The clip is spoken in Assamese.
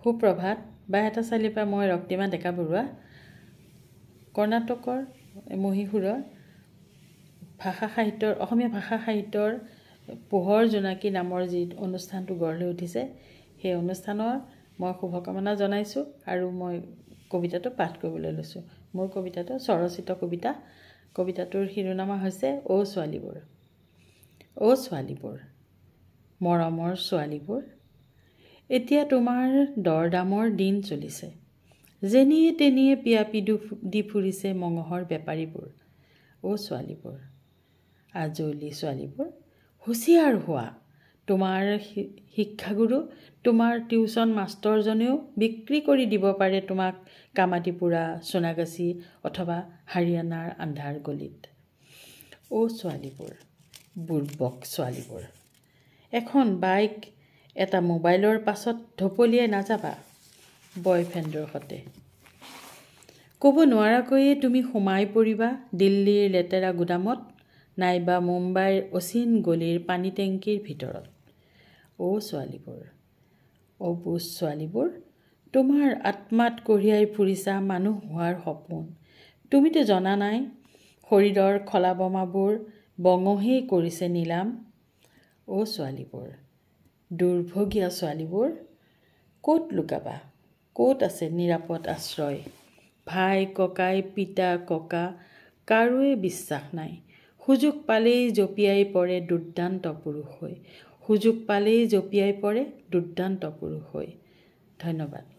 সুপ্ৰভাত বাহেতা চালিৰ পৰা মই ৰক্তিমা ডেকা বৰুৱা কৰ্ণাটকৰ মহীশূৰৰ ভাষা সাহিত্যৰ অসমীয়া ভাষা সাহিত্যৰ পোহৰ জোনাকী নামৰ যি অনুষ্ঠানটো গঢ় লৈ উঠিছে সেই অনুষ্ঠানৰ মই শুভকামনা জনাইছোঁ আৰু মই কবিতাটো পাঠ কৰিবলৈ লৈছোঁ। মোৰ কবিতাটো স্বৰচিত কবিতা। কবিতাটোৰ শিৰোনামা হৈছে অ ছোৱালীবোৰ। অ ছোৱালীবোৰ, মৰমৰ ছোৱালীবোৰ, এতিয়া তোমাৰ দৰদামৰ দিন চলিছে। যেনিয়ে তেনিয়ে পিয়াপি দি ফুৰিছে মঙহৰ বেপাৰীবোৰ। অ ছোৱালীবোৰ, আজলি ছোৱালীবোৰ, হুঁচিয়াৰ হোৱা। তোমাৰ শিক্ষাগুৰু, তোমাৰ টিউচন মাষ্টৰজনেও বিক্ৰী কৰি দিব পাৰে তোমাক কামাতিপুৰা, সোণাগাছি অথবা হাৰিয়ানাৰ আন্ধাৰ গলিত। অ ছোৱালীবোৰ, বুৰ্বক ছোৱালীবোৰ, এখন বাইক এটা মোবাইলৰ পাছত ঢপলিয়াই নাযাবা বয়ফ্ৰেণ্ডৰ সতে। ক'ব নোৱাৰাকৈয়ে তুমি সোমাই পৰিবা দিল্লীৰ লেতেৰা গুদামত নাইবা মুম্বাইৰ অচিন গলিৰ পানী টেংকিৰ ভিতৰত। অ ছোৱালীবোৰ, অবুজ ছোৱালীবোৰ, তোমাৰ আত্মাত কঢ়িয়াই ফুৰিছা মানুহ হোৱাৰ সপোন। তুমিতো জনা নাই শৰীৰৰ খলা বোমাবোৰ বঙহেই কৰিছে নিলাম। অ ছোৱালীবোৰ, দুৰ্ভগীয়া ছোৱালীবোৰ, ক'ত লুকাবা? ক'ত আছে নিৰাপদ আশ্ৰয়? ভাই ককাই পিতা ককা কাৰোৱে বিশ্বাস নাই। সুযোগ পালেই জঁপিয়াই পৰে দুৰ্দান্ত পুৰুষ হৈ। সুযোগ পালেই জঁপিয়াই পৰে দুৰ্দান্ত পুৰুষ হৈ। ধন্যবাদ।